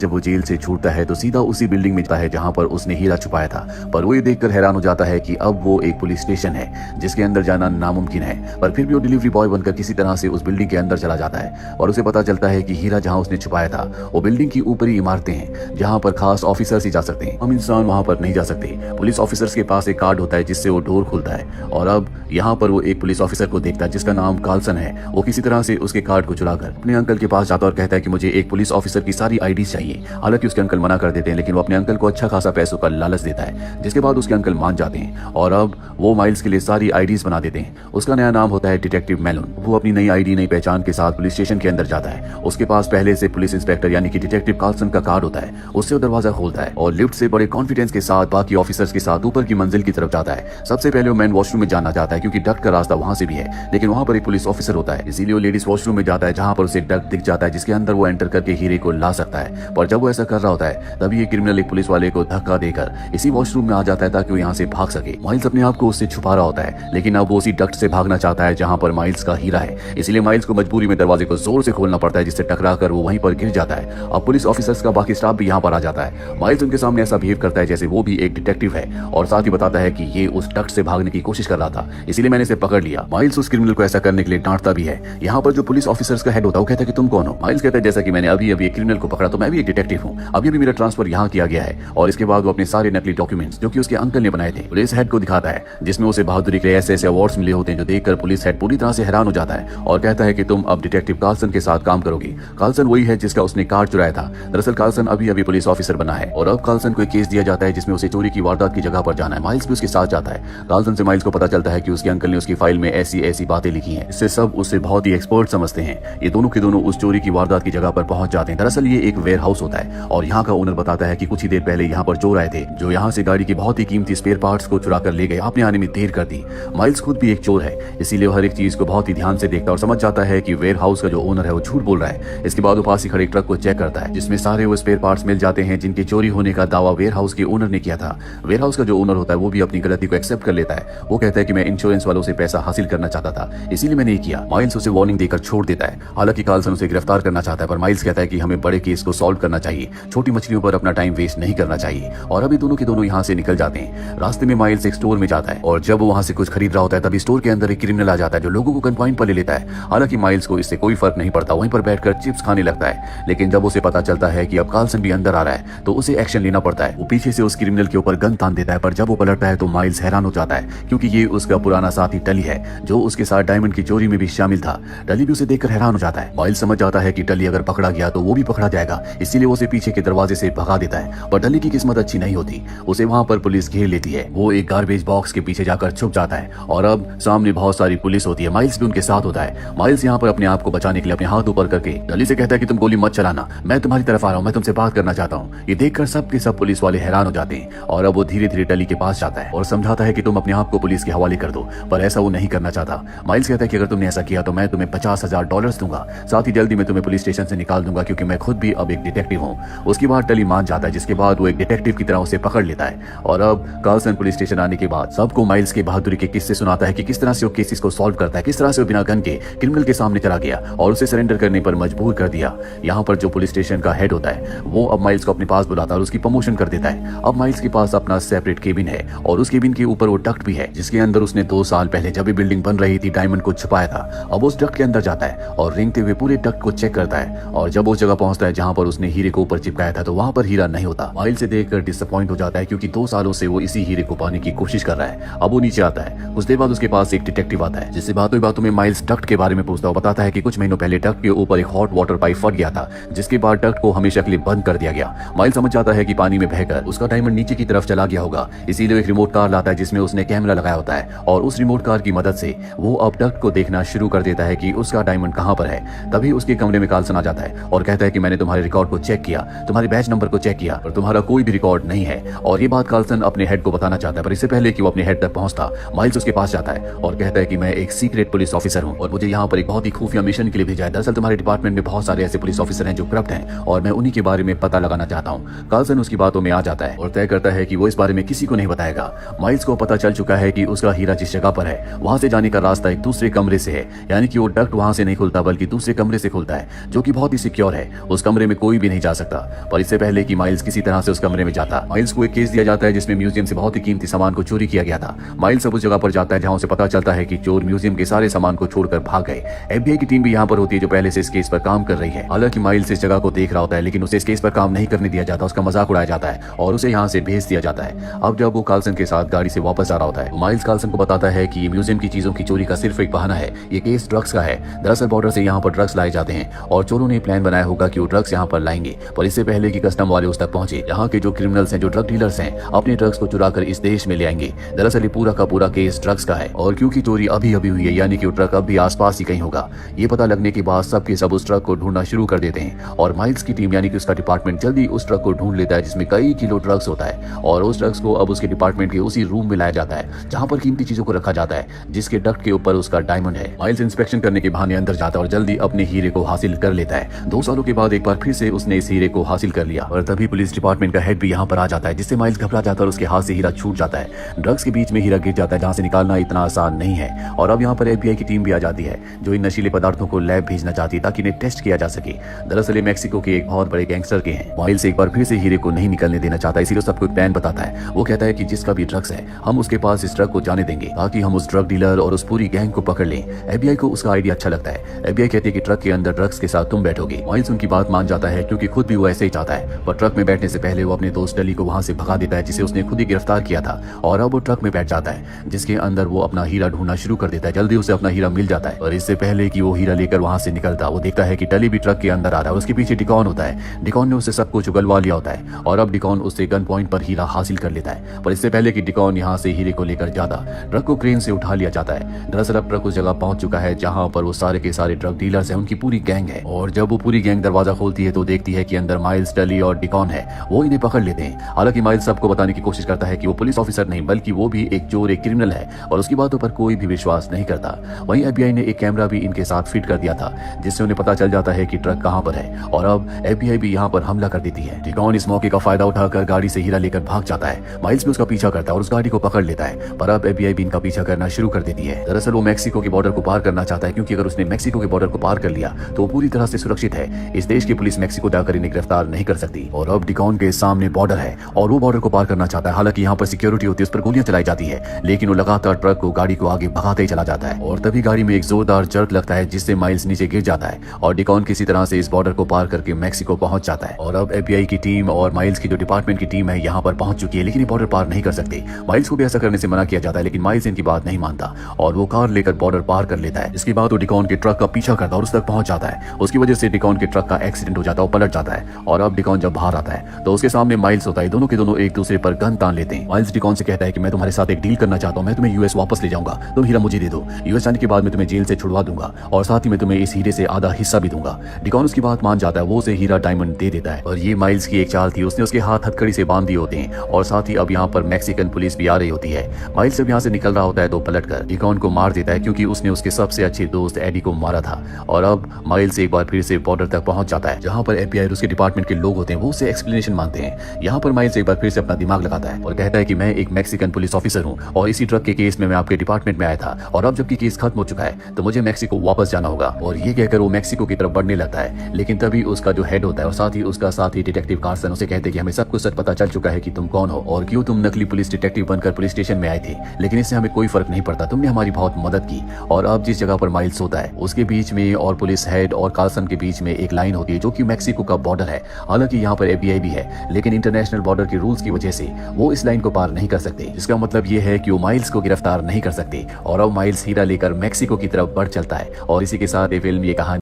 जब वो जेल से छूटता है तो सीधा उसी बिल्डिंग में जाता है जहां पर उसने हीरा छुपाया था। पर वो ये देखकर हैरान हो जाता है कि अब वो एक पुलिस स्टेशन है जिसके अंदर जाना नामुमकिन है। पर फिर भी वो डिलीवरी बॉय बनकर किसी तरह से उस बिल्डिंग के अंदर चला जाता है और उसे पता चलता है कि हीरा जहां उसने छुपाया था वो बिल्डिंग की ऊपरी इमारतें हैं जहां पर खास ऑफिसर्स ही जा सकते हैं, हम इंसान वहां पर नहीं जा सकते। पुलिस ऑफिसर्स के पास एक कार्ड होता है जिससे वो डोर खुलता है और अब यहाँ पर वो एक पुलिस ऑफिसर को देखता है जिसका नाम कार्लसन है। वो किसी तरह से उसके कार्ड को चुराकर अपने अंकल के पास जाता और कहता है कि मुझे एक पुलिस ऑफिसर की सारी आईडी चाहिए। हालांकि उसके अंकल मना कर देते हैं, लेकिन वो अपने अंकल को अच्छा खासा पैसों का लालच देता है, जिसके बाद उसके अंकल मान जाते हैं और अब वो माइल्स के लिए सारी आईडीज बना देते हैं। उसका नया नाम होता है डिटेक्टिव मेलोन। वो अपनी नई आईडी नई पहचान के साथ पुलिस स्टेशन के अंदर जाता है। उसके पास पहले से पुलिस इंस्पेक्टर यानी कि डिटेक्टिव कार्लसन का कार्ड होता है। उससे वो दरवाजा खोलता है और लिफ्ट से बड़े कॉन्फिडेंस के साथ बाकी ऑफिसर्स के साथ ऊपर की मंजिल की तरफ जाता है। सबसे पहले वो मैन वॉशरूम में जाना चाहता है क्योंकि डक्ट का रास्ता वहां से भी है, लेकिन वहां पर एक पुलिस ऑफिसर होता है, इसीलिए वो लेडीज वॉशरूम में जाता है जहां पर उसे डक्ट दिख जाता है जिसके अंदर वो एंटर करके हीरे को ला सकता है। पर जब वो ऐसा कर रहा होता है तभी ये क्रिमिनल एक पुलिस वाले को धक्का देकर इसी वॉशरूम में आ जाता है ताकि वो यहाँ से भाग सके। माइल्स अपने आप को उससे छुपा रहा होता है, लेकिन अब वो उसी डक्ट से भागना चाहता है जहां पर माइल्स का हीरा है। इसलिए माइल्स को मजबूरी में दरवाजे को जोर से खोलना पड़ता है जिससे टकरा कर वो वहीं पर गिर जाता है। अब पुलिस ऑफिसर्स का बाकी स्टाफ भी यहाँ पर आ जाता है। माइल्स उनके सामने ऐसा बिहेव करता है जैसे वो भी एक डिटेक्टिव है और साथ ही बताता है कि ये उस डक्ट से भागने की कोशिश कर रहा था, इसीलिए मैंने इसे पकड़ लिया। माइल्स उस क्रिमिनल को ऐसा करने के लिए डांटता भी है। यहाँ पर जो पुलिस ऑफिसर्स का हेड होता है वो कहता है कि तुम कौन हो। माइल्स कहता है जैसा कि मैंने अभी एक क्रिमिनल को पकड़ा तो मैं भी एक डिटेक्टिव हूँ, अभी मेरा ट्रांसफर यहाँ किया गया है। और इसके बाद वो अपने सारे नकली डॉक्यूमेंट्स जो कि उसके अंकल ने बनाए थे पुलिस हेड को दिखाता है, जिसमें उसे बहादुरी के ऐसे अवार्ड्स मिले होते हैं जो देखकर पुलिस हेड पूरी तरह से हैरान हो जाता है और कहता है कि तुम अब डिटेक्टिव कार्लसन के साथ काम करोगी। कार्लसन वही है जिसका उसने कार्ड चुराया था। दरअसल कार्लसन अभी पुलिस ऑफिसर बना है और अब कार्लसन को एक केस दिया जाता है जिसमें उसे चोरी की वारदात की जगह पर जाना है। माइल्स भी उसके साथ जाता है। कार्लसन से माइल्स को पता चलता है कि उसके अंकल ने उसकी फाइल में ऐसी बातें लिखी हैं, इससे सब उससे बहुत ही एक्सपर्ट समझते हैं। ये दोनों के दोनों उस चोरी की वारदात की जगह पर पहुंच जाते हैं। दरअसल ये एक वेयर हाउस होता है और यहाँ का ओनर बताता है कि कुछ ही देर पहले यहाँ पर चोर आए थे जो यहाँ से गाड़ी की बहुत ही कीमती स्पेयर पार्ट्स को चुरा कर ले गए। आपने आने में देर कर दी। माइल्स खुद भी एक चोर है, इसीलिए वो हर एक चीज को बहुत ही ध्यान से देखता और समझ जाता है कि वेयर हाउस का जो ओनर है वो झूठ बोल रहा है। इसके बाद वो पास ही खड़े ट्रक को चेक करता है जिसमें सारे वो स्पेयर पार्ट्स मिल जाते हैं जिनके चोरी होने का दावा वेयर हाउस के ओनर ने किया था। वेयर हाउस का जो ओनर होता है वो भी अपनी गलती को एक्सेप्ट कर लेता है। वो कहता है कि मैं इंश्योरेंस वालों से पैसा हासिल करना चाहता था, इसीलिए मैंने ये किया। माइल्स उसे वार्निंग देकर छोड़ देता है। हालांकि कार्लसन उसे गिरफ्तार करना चाहता है पर माइल्स कहता है कि हमें बड़े केस को सॉल्व करना चाहिए, छोटी मछलियों पर अपना टाइम वेस्ट नहीं करना चाहिए। और अभी दोनों के दोनों यहाँ से निकल जाते हैं। रास्ते में माइल्स एक स्टोर में जाता है और जब वो वहां से कुछ खरीद रहा होता है तभी स्टोर के अंदर एक क्रिमिनल आ जाता है जो लोगों को गनपॉइंट पर ले लेता है। हालांकि माइल्स को इससे कोई फर्क नहीं पड़ता, वहीं पर बैठकर चिप्स खाने लगता है। लेकिन जब उसे पता चलता है कि अब कार्लसन भी अंदर आ रहा है तो उसे एक्शन लेना पड़ता है। वो पीछे से उस क्रिमिनल के ऊपर गन तान देता है, पर जब वो पलटता है तो माइल्स हैरान हो जाता है क्योंकि ये उसका पुराना साथी टली है जो उसके साथ डायमंड की चोरी में भी शामिल था। टली भी उसे देखकर हैरान हो जाता है। माइल्स समझ जाता है कि टली अगर पकड़ा गया तो वो भी पकड़ा जाएगा, इसीलिए वो उसे पीछे के दरवाजे से भगा देता है। पर टली की किस्मत अच्छी नहीं होती, उसे वहां पर पुलिस घेर लेती है। वो एक गार्बेज बॉक्स के पीछे जाकर छुप जाता है और अब सामने बहुत सारी पुलिस होती है। माइल्स भी उनके साथ होता है। माइल्स यहाँ पर अपने आप को बचाने के लिए अपने हाथ ऊपर करके टली से कहता है कि तुम गोली मत चलाना, मैं तुम्हारी तरफ आ रहा हूँ, मैं तुमसे बात करना चाहता हूँ। ये देखकर सब के सब पुलिस वाले हैरान हो जाते हैं और अब वो धीरे धीरे टली के पास जाता है और समझाता है कि तुम अपने आप को पुलिस के हवाले कर दो, पर ऐसा वो नहीं करना चाहता। माइल्स कहता है कि अगर तुमने ऐसा किया तो मैं तुम्हें $50,000 दूंगा, साथ ही जल्दी मैं तुम्हें पुलिस स्टेशन से निकाल दूंगा क्योंकि मैं खुद भी अब एक डिटेक्टिव हूँ। उसके बाद टली मान जाता है, जिसके बाद वो एक डिटेक्टिव की तरह उसे पकड़ लेता है और अब कार्लसन पुलिस स्टेशन आने के बाद सबको माइल्स के बहादुरी के किस्से सुनाता है कि किस तरह से वो केसेस को सॉल्व करता है, किस तरह से वो बिना गन के क्रिमिनल के सामने चला गया और उसे सरेंडर करने पर मजबूर कर दिया। यहाँ पर जो पुलिस स्टेशन का हेड होता है वो अब माइल्स को अपने पास बुलाता है और उसकी प्रमोशन कर देता है। अब माइल्स के पास अपना सेपरेट केबिन है और उस केबिन के ऊपर वो डक्ट भी है जिसके अंदर उसने 2 साल पहले जब भी बिल्डिंग बन रही थी डायमंड को छुपाया था। अब उस डक्ट के अंदर जाता है और रेंगते हुए पूरे डक्ट को चेक करता है और जब उस जगह पहुंचता है जहां पर उसने हीरे को ऊपर चिपकाया था तो वहां पर हीरा नहीं होता। माइल्स से देखकर डिसअपॉइंट हो जाता है क्योंकि 2 सालों से वो इसी हीरे को पाने की कोशिश कर रहा है। अब वो नीचे आता है। कुछ देर बाद उसके पास एक डिटेक्टिव आता है जिससे बातों बातों में माइल्स डक्ट के बारे में पूछता है। बताता है कि कुछ महीनों पहले डक्ट के ऊपर एक हॉट वाटर पाइप फट गया था जिसके बाद डक्ट को हमेशा के लिए बंद कर दिया गया। माइल्स समझ जाता है कि पानी में बहकर उसका डायमंड नीचे की तरफ चला गया होगा, इसीलिए एक रिमोट कार लाता है जिसमें उसने कैमरा लगाया होता है और उस रिमोट कार की मदद से वो अब डक्ट को देखना शुरू कर देता है कि उसका डायमंड कहां पर है। तभी उसके कमरे में कार्लसन आ जाता है और कहता है कि मैंने तुम्हारे रिकॉर्ड को चेक किया, तुम्हारे बैच नंबर को चेक किया, पर तुम्हारा कोई भी रिकॉर्ड नहीं है। और ये बात कार्लसन अपने हेड को बताना चाहता है, पर इससे पहले कि वो अपने हेड तक पहुंचता माइल्स उसके पास जाता है और कहता है कि मैं एक सीक्रेट पुलिस ऑफिसर हूं और मुझे यहाँ पर एक बहुत ही खुफिया मिशन के लिए भेजा है। दरअसल तुम्हारे डिपार्टमेंट में बहुत सारे ऐसे पुलिस ऑफिसर हैं जो करप्ट हैं और मैं उन्हीं के बारे में पता लगाना चाहता हूँ। कार्लसन उसकी बातों में आ जाता है और तय करता है कि वो इस बारे में किसी को नहीं बताएगा। माइल्स को पता चल चुका है कि उसका हीरा जिस जगह पर है वहां से जाने का रास्ता एक दूसरे कमरे से है, यानी कि वो डक्ट वहां से नहीं खुलता बल्कि दूसरे कमरे से खुलता है जो कि बहुत ही सिक्योर है। उस कमरे में कोई भी नहीं जा सकता। पर इससे पहले कि माइल्स किसी तरह से उस कमरे में जाता, माइल्स को एक केस दिया जाता है जिसमें म्यूजियम से बहुत ही कीमती सामान को चोरी किया गया था। माइल्स अब उस जगह पर जाता है जहां उसे पता चलता है कि चोर म्यूजियम के सारे सामान को छोड़कर भाग गए। एफबीआई की टीम भी यहाँ पर होती है जो पहले से इस केस पर काम कर रही है। हालांकि माइल्स इस जगह को देख रहा होता है लेकिन उसे इस केस पर काम नहीं करने दिया जाता, उसका मजाक उड़ाया जाता है और उसे यहाँ से भेज दिया जाता है। अब जब वो कार्लसन के साथ गाड़ी से वापस आ रहा होता है, माइल्स कार्लसन को बताता है कि ये म्यूजियम की चीजों की चोरी का सिर्फ एक बहाना है, ये केस ड्रग्स का है। दरअसल बॉर्डर से यहाँ पर ड्रग्स लाए जाते हैं और चोरों ने प्लान बनाया होगा कि वो ड्रग्स यहाँ पर लाएंगे, पर इससे पहले कि कस्टम वाले उस तक पहुंचे, यहाँ के जो क्रिमिनल्स हैं, जो ड्रग डीलर्स हैं, अपने ड्रग्स को चुरा कर इस देश में ले आएंगे। दरअसल ये पूरा का पूरा केस ड्रग्स का है और क्योंकि चोरी अभी अभी हुई है यानी कि वो ट्रक अब भी आसपास ही कहीं होगा। ये पता लगने के बाद सबके सब उस ट्रक को ढूंढना शुरू कर देते हैं और माइल्स की टीम यानी कि उसका डिपार्टमेंट जल्दी उस ट्रक को ढूंढ लेता है जिसमें कई किलो ड्रग्स होता है और उस ड्रग्स को अब उसके डिपार्टमेंट के उसी रूम में लाया जाता है जहां पर कीमती चीजों को रखा जाता है, जिसके डक्ट के ऊपर उसका डायमंड है। माइल्स इंस्पेक्शन करने के बहाने अंदर जाता है और जल्दी अपने हीरे को हासिल कर लेता है। 2 सालों के बाद एक बार फिर से उसने इस हीरे को हासिल कर लिया और तभी पुलिस डिपार्टमेंट का हेड भी यहाँ पर आ जाता है, जिससे माइल्स घबरा जाता है और उसके हाथ से हीरा छूट जाता है। ड्रग्स के बीच में हीरा गिर जाता है जहाँ से निकालना इतना आसान नहीं है और अब यहाँ पर एफबीआई की टीम भी आ जाती है जो इन नशीले पदार्थों को लैब भेजना चाहती है ताकि इन्हें टेस्ट किया जा सके। दरअसल ये मेक्सिको के एक बहुत बड़े गैंगस्टर के हैं। माइल्स एक बार फिर से हीरे को नहीं निकलने देना चाहता, इसीलिए सबको एक प्लान बताता है। वो कहता है कि जिसका भी ड्रग्स है हम उसके पास इस ट्रक को जाने देंगे ताकि हम उस ड्रग डीलर और उस पूरी गैंग को पकड़ लें। एफबीआई को उसका आइडिया अच्छा लगता है। एफबीआई कहती है कि ट्रक के अंदर ड्रग्स के साथ तुम बैठोगे। माइल्स उनकी बात मान जाता है क्योंकि खुद भी वो ऐसे ही चाहता है, पर ट्रक में बैठने से पहले वो अपने दोस्त डली को वहां से भगा देता है जिसे उसने खुद ही गिरफ्तार किया था और अब वो ट्रक में बैठ जाता है जिसके अंदर वो अपना हीरा ढूंढना शुरू कर देता है। जल्दी उसे अपना हीरा मिल जाता है और इससे पहले कि वो हीरा लेकर वहां से निकलता, वो देखता है कि डली भी ट्रक के अंदर आ रहा है। उसके पीछे डिकॉन होता है। डिकॉन ने उससे सब कुछ उगलवा लिया होता है और अब डिकॉन उससे गन पॉइंट पर हीरा हासिल कर लेता है, पर इससे पहले कि डिकॉन यहाँ से हीरे को लेकर जाता, ट्रक को क्रेन से उठा लिया जाता है। दरअसल अब ट्रक उस जगह पहुंच चुका है जहां पर वो सारे के सारे ड्रग डीलर्स हैं, उनकी पूरी गैंग है और जब वो पूरी गैंग दरवाजा खोलती है तो देखती है कि अंदर माइल्स, डली और डिकॉन है। वो इन्हें पकड़ लेते हैं। हालांकि माइल्स सबको बताने की कोशिश करता है कि वो पुलिस ऑफिसर नहीं बल्कि वो भी एक चोर, एक क्रिमिनल है और उसकी बातों पर कोई भी विश्वास नहीं करता। वहीं एफबीआई ने एक कैमरा भी इनके साथ फिट कर दिया था जिससे उन्हें पता चल जाता है कि ट्रक कहां पर है और अब एफबीआई भी यहां पर हमला कर देती है। डिकॉन इस मौके का फायदा उठाकर गाड़ी से हीरा लेकर भाग जाता है। माइल्स भी उसका पीछा करता है और उस गाड़ी को पकड़ लेता है, पर अब एफबीआई भी इनका पीछा करना शुरू कर देती है। दरअसल वो मेक्सिको के बॉर्डर को पार करना चाहता है क्योंकि अगर उसने मेक्सिको के बॉर्डर को पार कर लिया तो पूरी तरह से सुरक्षित है। इस देश की पुलिस मेक्सिको जाकर इन्हें गिरफ्तार नहीं कर सकती और अब डिकॉन के सामने बॉर्डर है और वो बॉर्डर को पार करना चाहता है। हालांकि यहाँ पर सिक्योरिटी होती है, उस पर गोलियां चलाई जाती है, लेकिन वो लगातार ट्रक को, गाड़ी को आगे भगाते ही चला जाता है और तभी गाड़ी में एक जोरदार जर्क लगता है जिससे माइल्स नीचे गिर जाता है और डिकॉन किसी तरह से इस बॉर्डर को पार करके मेक्सिको पहुंच जाता है। और अब एफबीआई की टीम और माइल्स की जो डिपार्टमेंट की टीम है यहाँ पर पहुंच चुकी है, लेकिन ये बॉर्डर पार नहीं कर सकते। माइल्स को भी ऐसा करने से मना किया जाता है, लेकिन माइल्स इनकी बात नहीं मानता और वो कार लेकर बॉर्डर पार कर लेता है। इसके बाद वो डिकॉन के ट्रक का पीछा करता है और उस तक पहुंच जाता है। उसकी वजह से डिकॉन के ट्रक का एक्सीडेंट हो जाता है और पलट जाता है और अब डिकॉन जब बाहर आता है तो उसके सामने माइल्स होता है। दोनों के दोनों एक दूसरे पर गन तान लेते हैं। माइल्स डिकॉन से कहता है कि मैं तुम्हारे साथ एक डील करना चाहता हूँ, मैं तुम्हें यूएस वापस ले जाऊंगा, तुम हीरा मुझे दे दो। यूएस जाने के बाद मैं तुम्हें जेल से छुड़वा दूंगा और साथ ही मैं तुम्हें इस हीरे से आधा हिस्सा भी दूंगा। डिकॉन उसकी बात मान जाता है, वो उसे हीरा डायमंड दे देता है और ये माइल्स की एक चाल थी। उसने उसके हाथ हथकड़ी से बांध दिए होते हैं और साथ ही अब यहाँ पर मैक्सिकन पुलिस भी आ रही होती है। माइल्स जब यहाँ से निकल रहा होता है तो पलटकर डिकॉन को मार देता है क्योंकि उसने उसके सबसे अच्छे दोस्त एडी को मारा था। और अब माइल्स एक बार फिर से बॉर्डर तक पहुंच जाता है जहां पर एफबीआई और उसके डिपार्टमेंट के लोग होते हैं, वो उसे एक्सप्लेनेशन मांगते हैं। यहाँ पर माइल्स एक बार फिर से अपना दिमाग लगाता है और कहता है कि मैं एक मैक्सिकन पुलिस ऑफिसर हूँ और इसी ट्रक के केस में मैं आपके डिपार्टमेंट में आया था और अब जबकि केस खत्म हो चुका है तो मुझे मैक्सिको वापस जाना होगा। और ये कहकर वो मैक्सिको की तरफ बढ़ने लगता है, लेकिन तभी उसका जो हेड होता है और साथ ही उसका साथी डिटेक्टिव कार्सन उसे कहते हैं कि हमें सब कुछ सच पता चल चुका है कि तुम कौन हो और क्यों तुम नकली पुलिस डिटेक्टिव बनकर पुलिस स्टेशन में आए थे, लेकिन इससे हमें कोई फर्क नहीं पड़ता, तुमने हमारी बहुत मदद की। और अब जिस जगह पर माइल्स होता है उसके बीच में और पुलिस हेड और कार्सन के बीच में एक लाइन होती है जो कि मैक्सिको का बॉर्डर है। हालांकि यहाँ पर एफबीआई भी है, लेकिन इंटरनेशनल बॉर्डर के रूल्स की वजह से वो इस लाइन को पार नहीं कर सकते। इसका मतलब ये है कि वो माइल्स को गिरफ्तार नहीं कर सकते और अब माइल्स हीरा लेकर मैक्सिको की तरफ बढ़ चलता है। और इसी के साथ ये फिल्म, ये कहानी